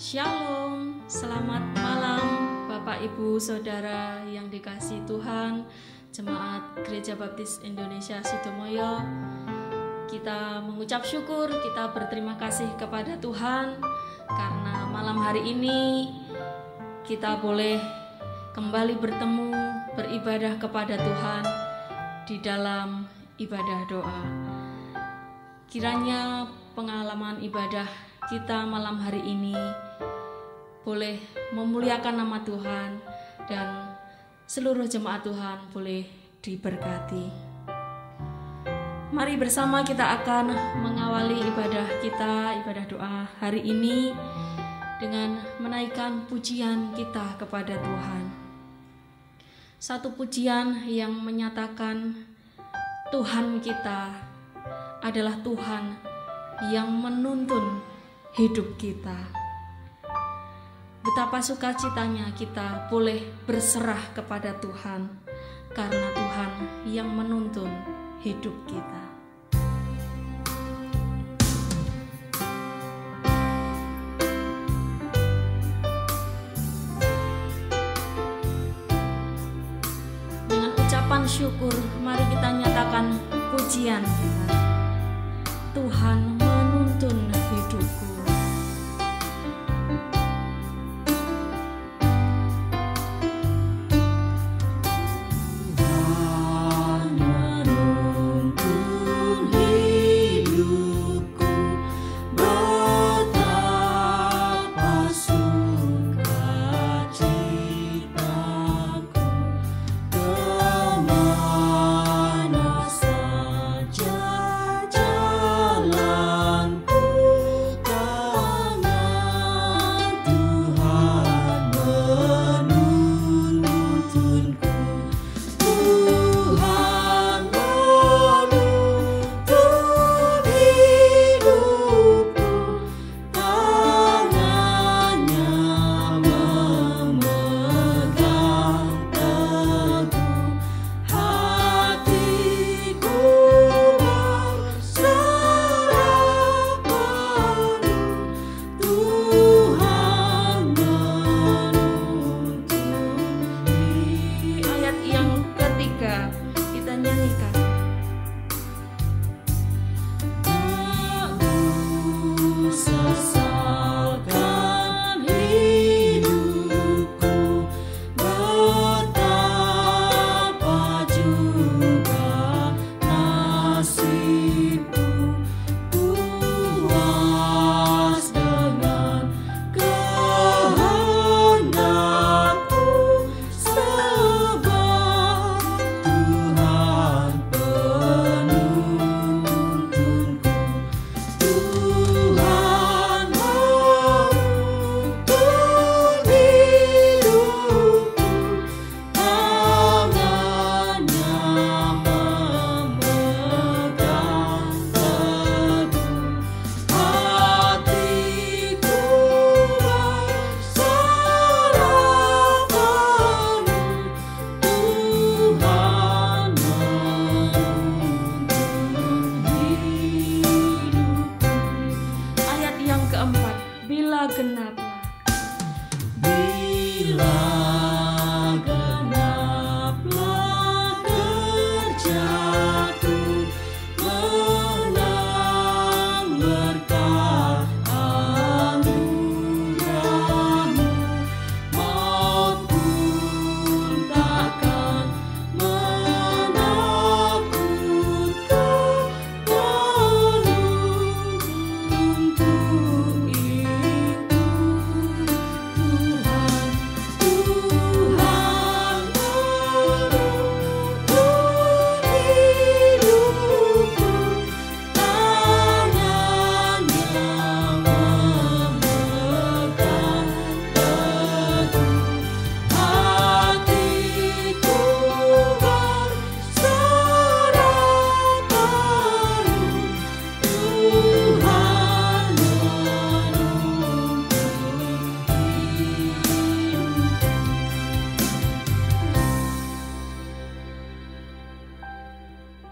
Shalom, selamat malam Bapak Ibu Saudara yang dikasihi Tuhan, Jemaat Gereja Baptis Indonesia Sidomoyo. Kita mengucap syukur, kita berterima kasih kepada Tuhan karena malam hari ini kita boleh kembali bertemu, beribadah kepada Tuhan di dalam ibadah doa. Kiranya pengalaman ibadah kita malam hari ini boleh memuliakan nama Tuhan dan seluruh jemaat Tuhan boleh diberkati. Mari bersama kita akan mengawali ibadah kita, ibadah doa hari ini dengan menaikkan pujian kita kepada Tuhan. Satu pujian yang menyatakan Tuhan kita adalah Tuhan yang menuntun hidup kita. Betapa sukacitanya kita boleh berserah kepada Tuhan karena Tuhan yang menuntun hidup kita. Dengan ucapan syukur, mari kita nyatakan pujian kita. Tuhan menuntun hidupku.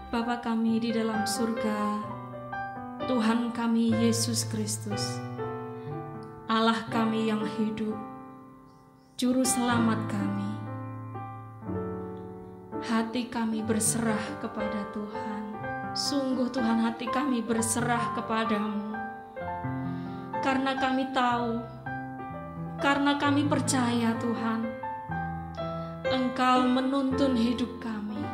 Bapa kami di dalam surga, Tuhan kami Yesus Kristus, Allah kami yang hidup, Juru Selamat kami. Hati kami berserah kepada Tuhan. Sungguh Tuhan, hati kami berserah kepadamu. Karena kami tahu, karena kami percaya Tuhan, Engkau menuntun hidup kami.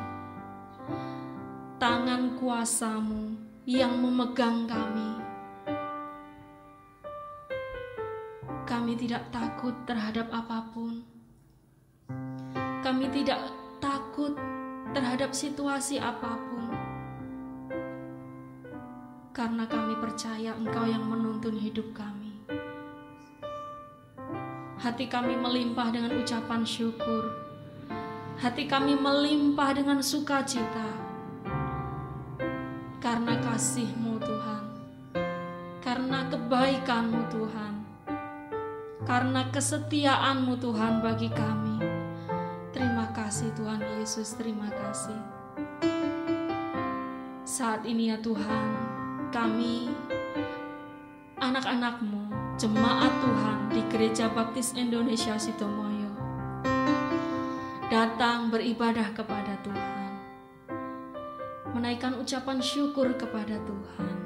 Tangan kuasa-Mu yang memegang kami. Kami tidak takut terhadap apapun. Kami tidak takut terhadap situasi apapun. Karena kami percaya Engkau yang menuntun hidup kami. Hati kami melimpah dengan ucapan syukur. Hati kami melimpah dengan sukacita. Karena kasih-Mu Tuhan. Karena kebaikan-Mu Tuhan. Karena kesetiaan-Mu Tuhan bagi kami. Terima kasih Tuhan Yesus, terima kasih. Saat ini ya Tuhan, kami anak-anak-Mu, jemaat Tuhan di Gereja Baptis Indonesia Sitomoyo, datang beribadah kepada Tuhan, menaikkan ucapan syukur kepada Tuhan.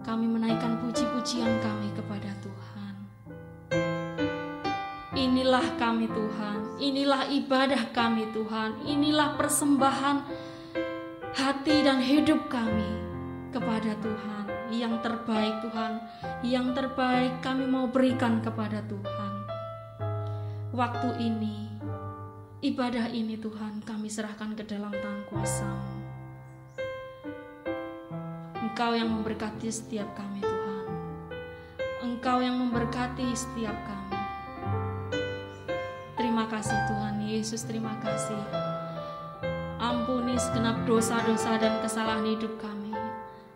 Kami menaikkan puji-pujian kami kepada Tuhan. Inilah kami Tuhan, inilah ibadah kami Tuhan, inilah persembahan hati dan hidup kami kepada Tuhan. Yang terbaik Tuhan, yang terbaik kami mau berikan kepada Tuhan. Waktu ini, ibadah ini Tuhan kami serahkan ke dalam tangan kuasa-Mu. Engkau yang memberkati setiap kami Tuhan. Engkau yang memberkati setiap kami. Terima kasih Tuhan Yesus, terima kasih. Ampuni segenap dosa-dosa dan kesalahan hidup kami.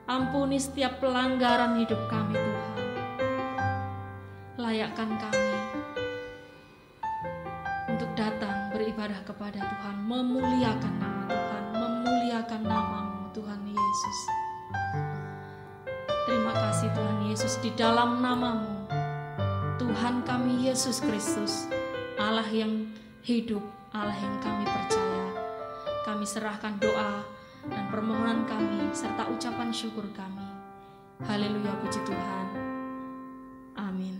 Ampuni setiap pelanggaran hidup kami Tuhan. Layakkan kami untuk datang beribadah kepada Tuhan, memuliakan nama Tuhan, memuliakan nama-Mu Tuhan Yesus. Terima kasih Tuhan Yesus, di dalam nama-Mu Tuhan kami Yesus Kristus, Allah yang hidup, Allah yang kami percaya. Kami serahkan doa dan permohonan kami serta ucapan syukur kami. Haleluya, puji Tuhan. Amin.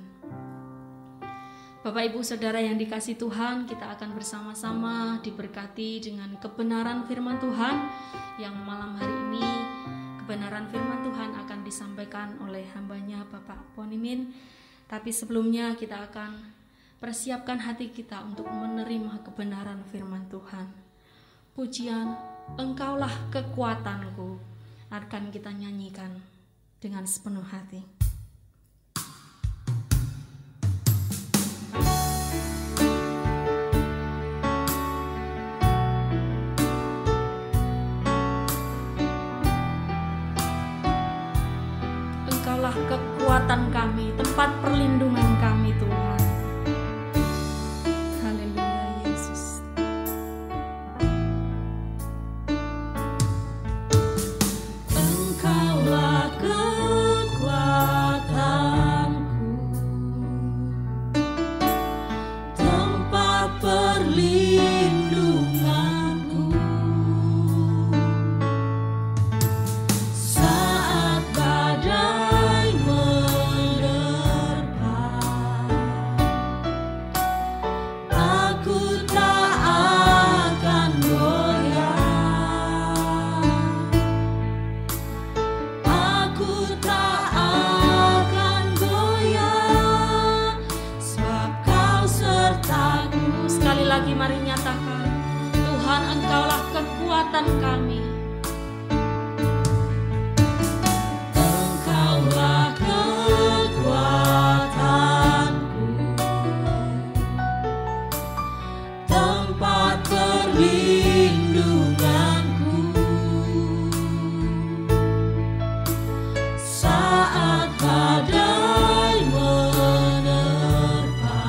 Bapak Ibu Saudara yang dikasihi Tuhan, kita akan bersama-sama diberkati dengan kebenaran firman Tuhan yang malam hari ini kebenaran firman Tuhan akan disampaikan oleh hambanya Bapak Ponimin. Tapi sebelumnya kita akan persiapkan hati kita untuk menerima kebenaran firman Tuhan. Pujian Engkaulah kekuatanku akan kita nyanyikan dengan sepenuh hati. Engkaulah kekuatan kami, tempat perlindungan kami Tuhan. Mari nyatakan, Tuhan Engkaulah kekuatan kami. Engkaulah kekuatanku, tempat perlindunganku. Saat badai menerpa,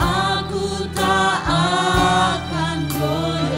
aku tak akan goyah.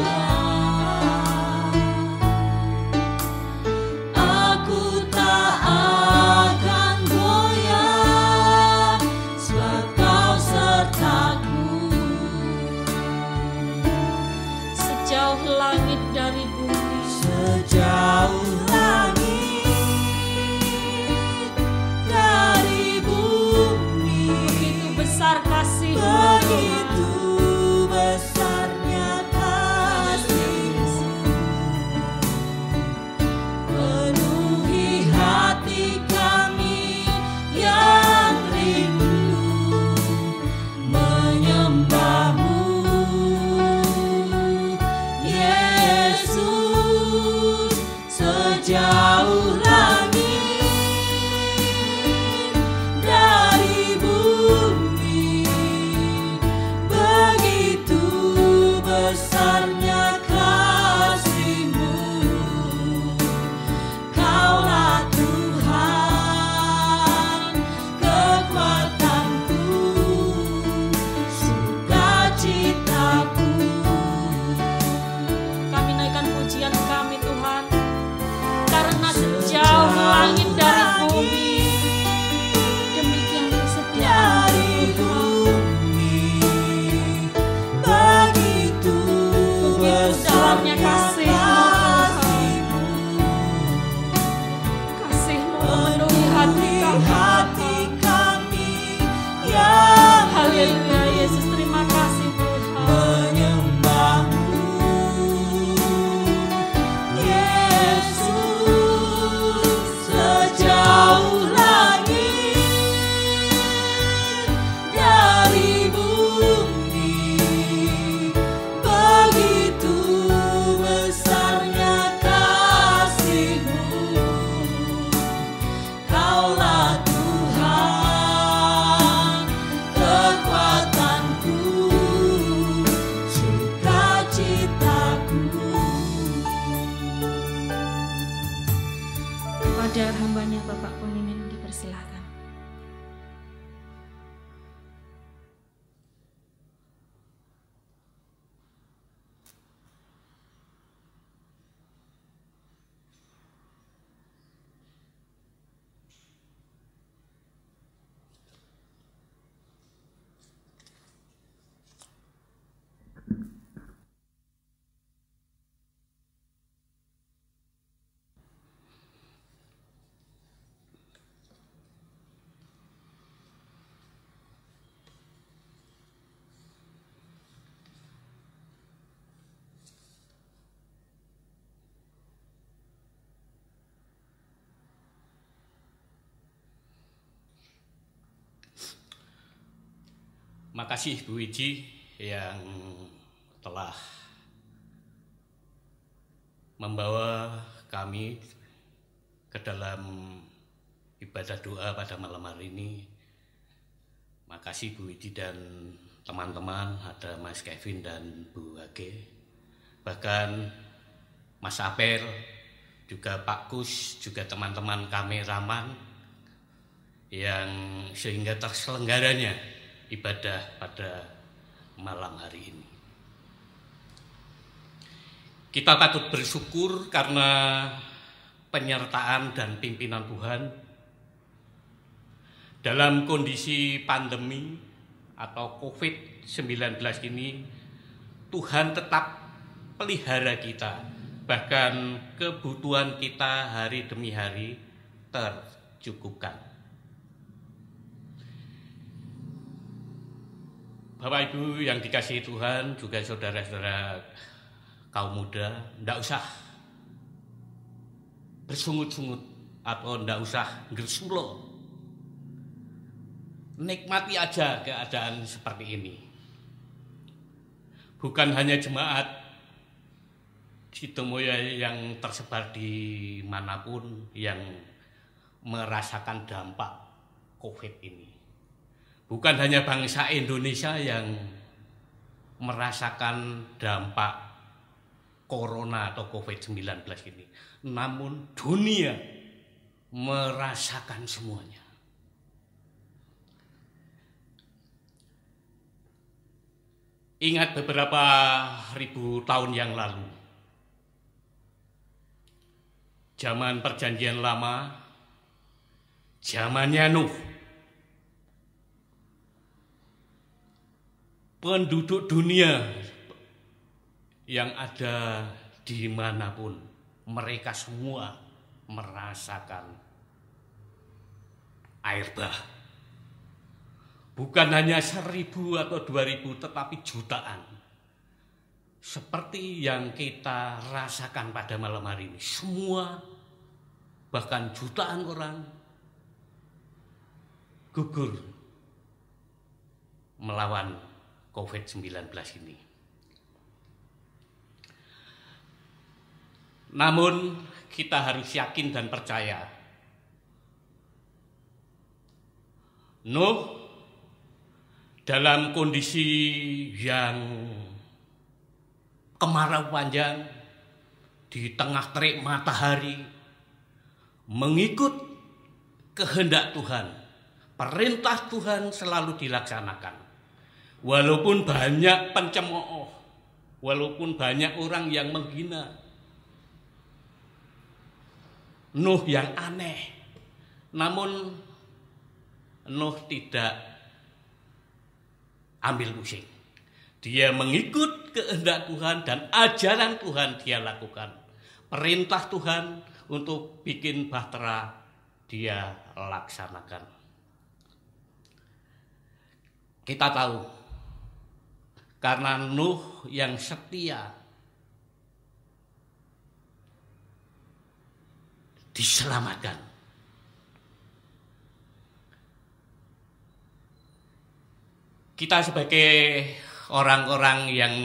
hanya kasih-Mu Tuhan. Kasih-Mu memenuhi hati kami. Haleluya Yesus, terima kasih Tuhan. Sejauh langit dari bumi, begitu besarnya kasih-Mu. Kaulah Tuhan, kekuatanku, sukacitaku. Kepada hambanya Bapak Pemimpin dipersilahkan. Makasih Bu Wiji yang telah membawa kami ke dalam ibadah doa pada malam hari ini. Makasih Bu Wiji dan teman-teman, ada Mas Kevin dan Bu Age, bahkan Mas Apel, juga Pak Kus, juga teman-teman kameraman yang sehingga terselenggaranya ibadah pada malam hari ini. Kita patut bersyukur karena penyertaan dan pimpinan Tuhan dalam kondisi pandemi atau COVID-19 ini. Tuhan tetap pelihara kita, bahkan kebutuhan kita hari demi hari tercukupkan. Bapak Ibu yang dikasihi Tuhan, juga saudara-saudara kaum muda, ndak usah bersungut-sungut atau ndak usah gersulo. Nikmati aja keadaan seperti ini. Bukan hanya jemaat Sitomoyo yang tersebar di manapun yang merasakan dampak COVID ini. Bukan hanya bangsa Indonesia yang merasakan dampak Corona atau COVID-19 ini, namun dunia merasakan semuanya. Ingat beberapa ribu tahun yang lalu, zaman perjanjian lama, zamannya Nuh, penduduk dunia yang ada dimanapun, mereka semua merasakan air bah. Bukan hanya 1.000 atau 2.000, tetapi jutaan. Seperti yang kita rasakan pada malam hari ini. Semua, bahkan jutaan orang gugur melawan COVID-19 ini. Namun kita harus yakin dan percaya, Nuh dalam kondisi yang kemarau panjang, di tengah terik matahari, mengikut kehendak Tuhan, perintah Tuhan selalu dilaksanakan. Walaupun banyak pencemooh, walaupun banyak orang yang menghina, Nuh yang aneh, namun Nuh tidak ambil pusing. Dia mengikut kehendak Tuhan dan ajaran Tuhan dia lakukan. Perintah Tuhan untuk bikin bahtera dia laksanakan. Kita tahu karena Nuh yang setia diselamatkan. Kita sebagai orang-orang yang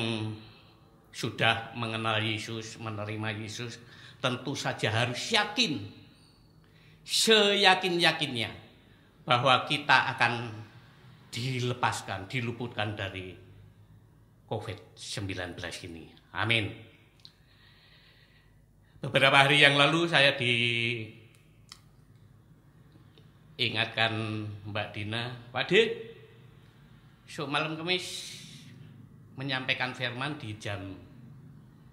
sudah mengenal Yesus, menerima Yesus, tentu saja harus yakin, seyakin-yakinnya bahwa kita akan dilepaskan, diluputkan dari COVID-19 ini. Amin. Beberapa hari yang lalu saya diingatkan Mbak Dina, Pak De, malam Kamis menyampaikan firman di jam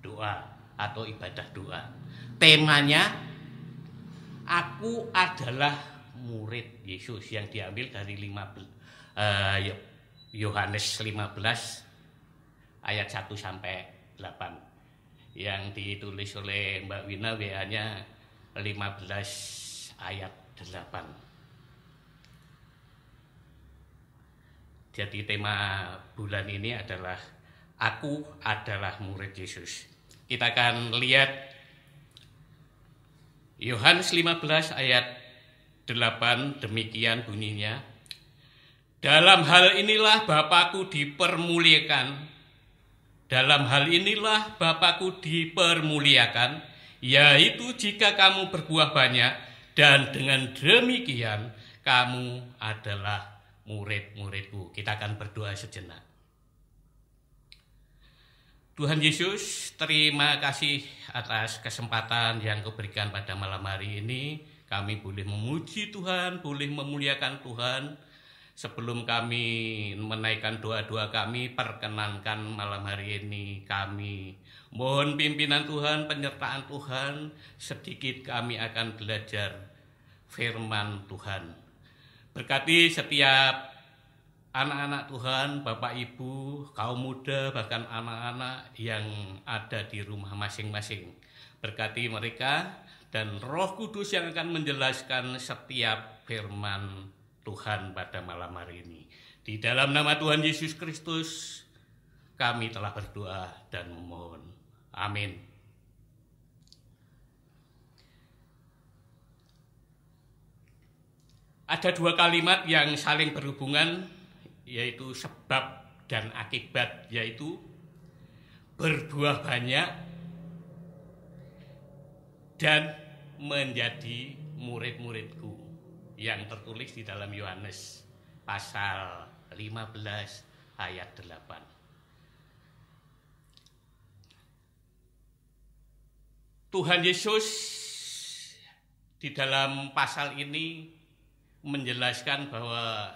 doa atau ibadah doa. Temanya, aku adalah murid Yesus, yang diambil dari Yohanes 15 ayat 1 sampai 8. Yang ditulis oleh Mbak Wina, WA-nya 15 ayat 8. Jadi tema bulan ini adalah aku adalah murid Yesus. Kita akan lihat Yohanes 15 ayat 8, demikian bunyinya. Dalam hal inilah Bapakku dipermuliakan. Dalam hal inilah Bapakku dipermuliakan, yaitu jika kamu berbuah banyak, dan dengan demikian kamu adalah murid-muridku. Kita akan berdoa sejenak. Tuhan Yesus, terima kasih atas kesempatan yang Kau berikan pada malam hari ini. Kami boleh memuji Tuhan, boleh memuliakan Tuhan. Sebelum kami menaikkan doa-doa kami, perkenankan malam hari ini kami mohon pimpinan Tuhan, penyertaan Tuhan. Sedikit kami akan belajar firman Tuhan. Berkati setiap anak-anak Tuhan, Bapak Ibu, kaum muda, bahkan anak-anak yang ada di rumah masing-masing. Berkati mereka dan Roh Kudus yang akan menjelaskan setiap firman Tuhan pada malam hari ini. Di dalam nama Tuhan Yesus Kristus, kami telah berdoa dan memohon. Amin. Ada dua kalimat yang saling berhubungan, yaitu sebab dan akibat, yaitu berbuah banyak dan menjadi murid-muridku, yang tertulis di dalam Yohanes pasal 15 ayat 8. Tuhan Yesus di dalam pasal ini menjelaskan bahwa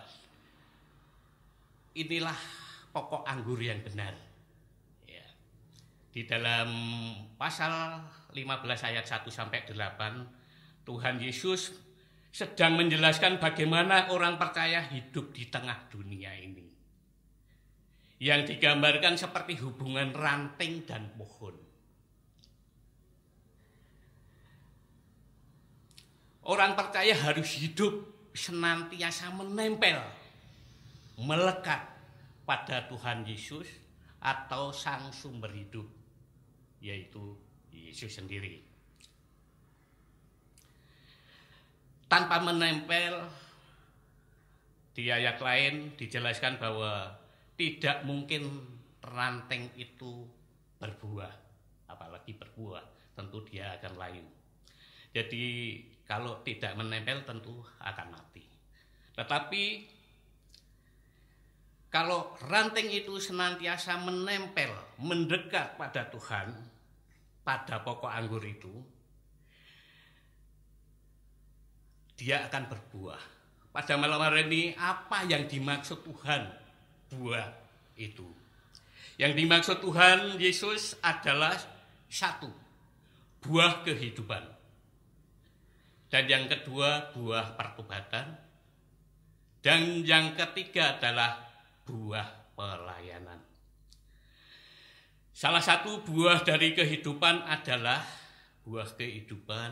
inilah pokok anggur yang benar. Ya. Di dalam pasal 15 ayat 1 sampai 8, Tuhan Yesus sedang menjelaskan bagaimana orang percaya hidup di tengah dunia ini. Yang digambarkan seperti hubungan ranting dan pohon. Orang percaya harus hidup senantiasa menempel, melekat pada Tuhan Yesus atau Sang Sumber Hidup, yaitu Yesus sendiri. Tanpa menempel, di ayat lain dijelaskan bahwa tidak mungkin ranting itu berbuah, apalagi berbuah, tentu dia akan layu. Jadi kalau tidak menempel tentu akan mati. Tetapi kalau ranting itu senantiasa menempel, mendekat pada Tuhan, pada pokok anggur itu, dia akan berbuah. Pada malam hari ini, apa yang dimaksud Tuhan buah itu? Yang dimaksud Tuhan Yesus adalah satu, buah kehidupan. Dan yang kedua, buah pertobatan. Dan yang ketiga adalah buah pelayanan. Salah satu buah dari kehidupan adalah buah kehidupan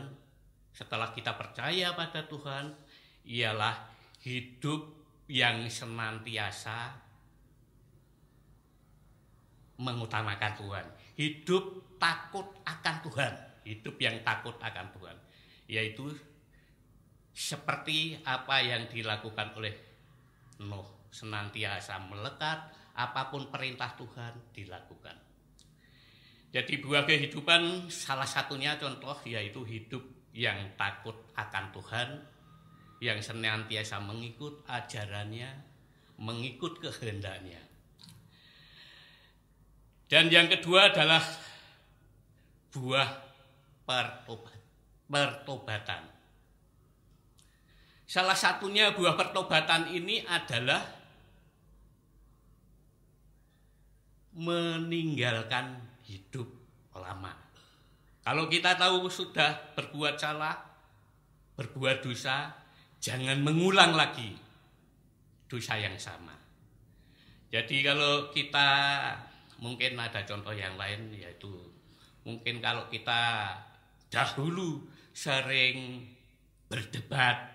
setelah kita percaya pada Tuhan, ialah hidup yang senantiasa mengutamakan Tuhan. Hidup takut akan Tuhan. Hidup yang takut akan Tuhan. Yaitu seperti apa yang dilakukan oleh Nuh. Senantiasa melekat, apapun perintah Tuhan dilakukan. Jadi buah kehidupan salah satunya contoh yaitu hidup yang takut akan Tuhan, yang senantiasa mengikut ajarannya, mengikut kehendaknya. Dan yang kedua adalah buah pertobatan. Salah satunya buah pertobatan ini adalah meninggalkan hidup lama. Kalau kita tahu sudah berbuat salah, berbuat dosa, jangan mengulang lagi dosa yang sama. Jadi kalau kita, mungkin ada contoh yang lain, yaitu mungkin kalau kita dahulu sering berdebat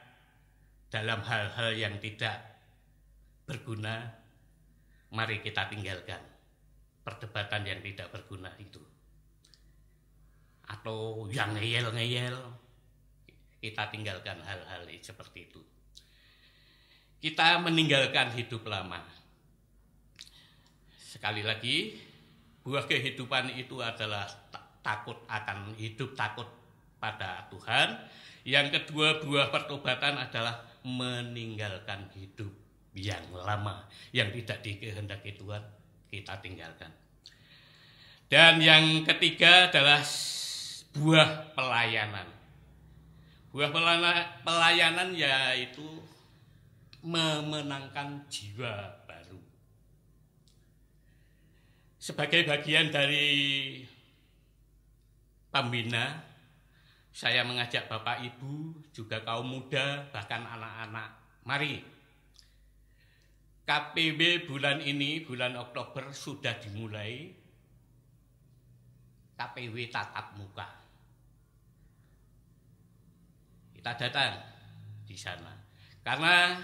dalam hal-hal yang tidak berguna, mari kita tinggalkan perdebatan yang tidak berguna itu. Atau yang ngeyel-ngeyel, kita tinggalkan hal-hal seperti itu. Kita meninggalkan hidup lama. Sekali lagi, buah kehidupan itu adalah takut akan hidup, takut pada Tuhan. Yang kedua, buah pertobatan adalah meninggalkan hidup yang lama, yang tidak dikehendaki Tuhan, kita tinggalkan. Dan yang ketiga adalah buah pelayanan. Buah pelayanan yaitu memenangkan jiwa baru. Sebagai bagian dari pembina, saya mengajak Bapak Ibu, juga kaum muda, bahkan anak-anak, mari KPW bulan ini, bulan Oktober sudah dimulai KPW tatap muka. Kita datang di sana karena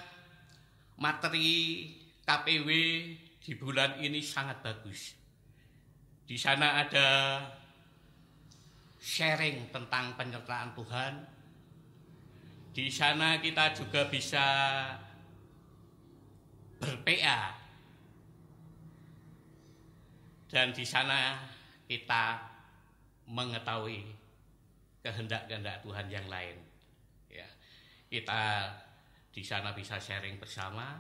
materi KPW di bulan ini sangat bagus. Di sana ada sharing tentang penyertaan Tuhan. Di sana kita juga bisa ber-PA. Dan di sana kita mengetahui kehendak-kehendak Tuhan yang lain. Ya, kita di sana bisa sharing bersama,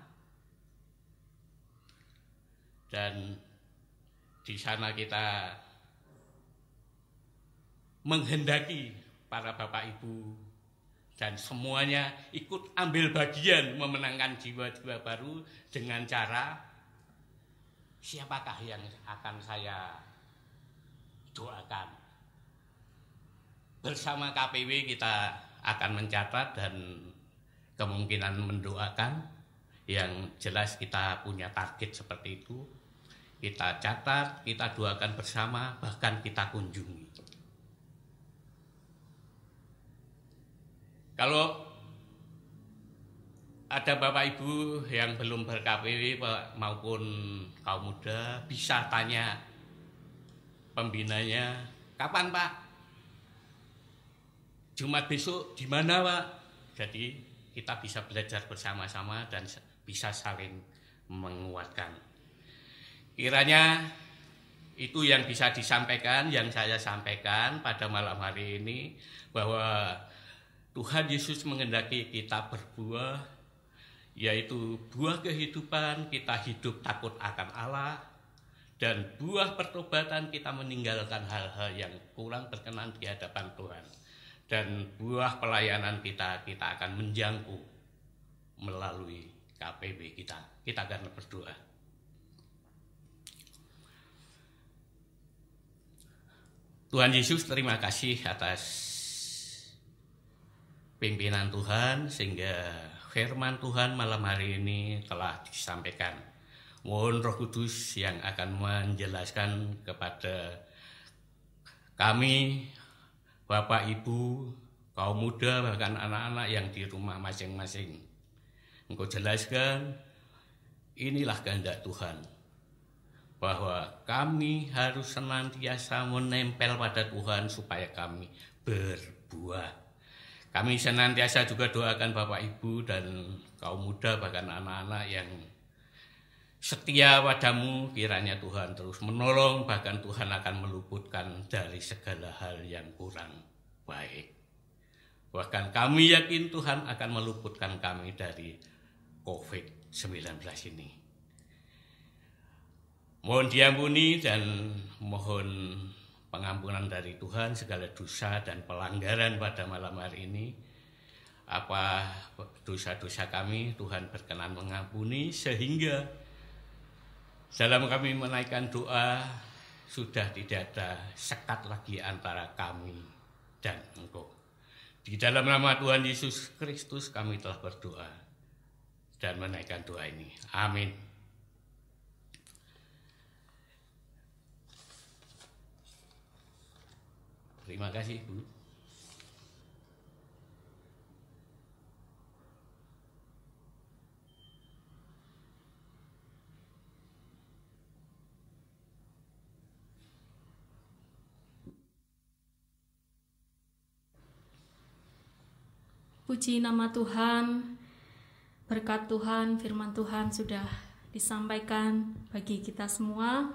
dan di sana kita menghendaki para Bapak Ibu dan semuanya ikut ambil bagian memenangkan jiwa-jiwa baru dengan cara siapakah yang akan saya doakan. Bersama KPW kita akan mencatat dan kemungkinan mendoakan. Yang jelas kita punya target seperti itu. Kita catat, kita doakan bersama, bahkan kita kunjungi. Kalau ada Bapak Ibu yang belum ber-KPW maupun kaum muda, bisa tanya pembinanya, kapan Pak? Jumat besok di mana Pak? Jadi kita bisa belajar bersama-sama dan bisa saling menguatkan. Kiranya itu yang bisa disampaikan, yang saya sampaikan pada malam hari ini, bahwa Tuhan Yesus menghendaki kita berbuah, yaitu buah kehidupan, kita hidup takut akan Allah, dan buah pertobatan, kita meninggalkan hal-hal yang kurang berkenan di hadapan Tuhan. Dan buah pelayanan kita akan menjangkau melalui KPW kita. Kita akan berdoa. Tuhan Yesus, terima kasih atas pimpinan Tuhan sehingga firman Tuhan malam hari ini telah disampaikan. Mohon Roh Kudus yang akan menjelaskan kepada kami, Bapak Ibu, kaum muda, bahkan anak-anak yang di rumah masing-masing. Engkau jelaskan, inilah kehendak Tuhan, bahwa kami harus senantiasa menempel pada Tuhan supaya kami berbuah. Kami senantiasa juga doakan Bapak Ibu dan kaum muda bahkan anak-anak yang setia padamu, kiranya Tuhan terus menolong, bahkan Tuhan akan meluputkan dari segala hal yang kurang baik. Bahkan kami yakin Tuhan akan meluputkan kami dari COVID-19 ini. Mohon diampuni dan mohon pengampunan dari Tuhan segala dosa dan pelanggaran pada malam hari ini. Apa dosa-dosa kami Tuhan berkenan mengampuni, sehingga dalam kami menaikkan doa sudah tidak ada sekat lagi antara kami dan Engkau. Di dalam nama Tuhan Yesus Kristus kami telah berdoa dan menaikkan doa ini. Amin. Terima kasih, Bu. Puji nama Tuhan, berkat Tuhan, firman Tuhan sudah disampaikan bagi kita semua.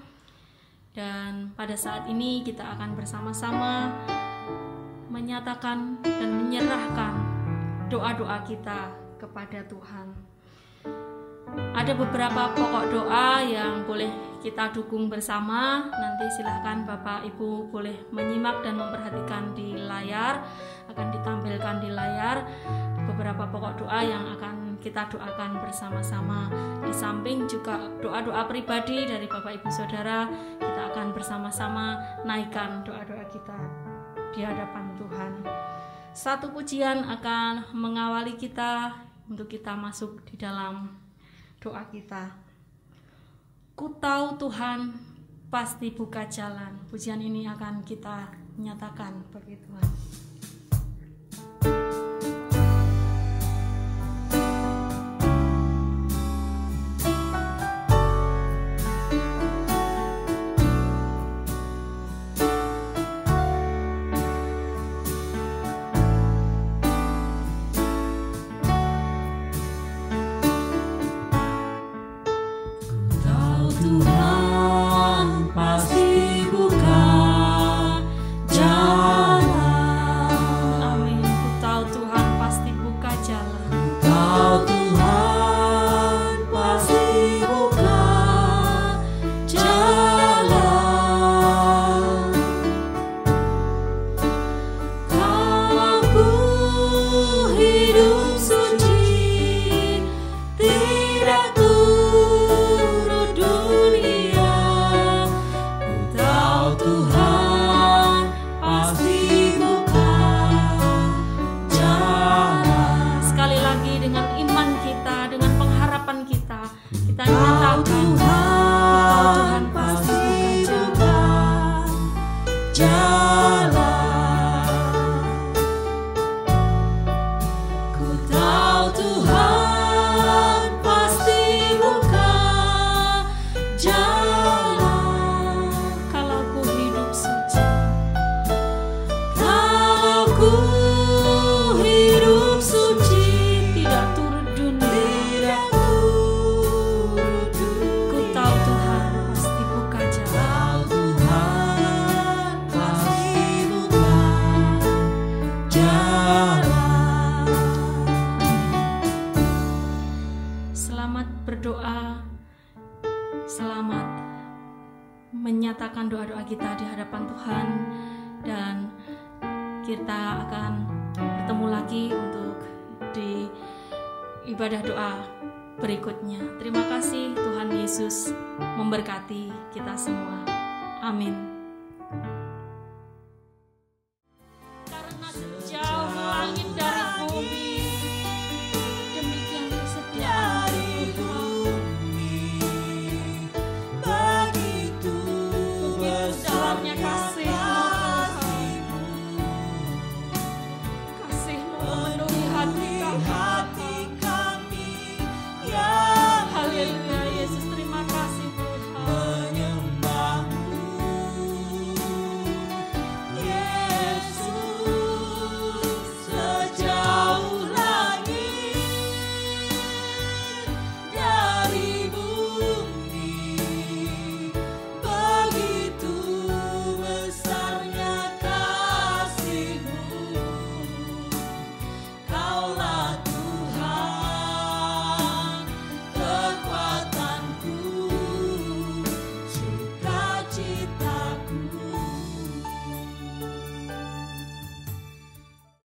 Dan pada saat ini kita akan bersama-sama menyatakan dan menyerahkan doa-doa kita kepada Tuhan. Ada beberapa pokok doa yang boleh kita dukung bersama. Nanti silahkan Bapak Ibu boleh menyimak dan memperhatikan di layar. Akan ditampilkan di layar beberapa pokok doa yang akan kita doakan bersama-sama. Di samping juga doa-doa pribadi dari Bapak Ibu Saudara, kita akan bersama-sama naikkan doa-doa kita di hadapan Tuhan. Satu pujian akan mengawali kita untuk kita masuk di dalam doa kita. Ku tahu Tuhan pasti buka jalan. Pujian ini akan kita nyatakan bagi Tuhan. Menyatakan doa-doa kita di hadapan Tuhan, dan kita akan bertemu lagi untuk di ibadah doa berikutnya. Terima kasih, Tuhan Yesus memberkati kita semua. Amin.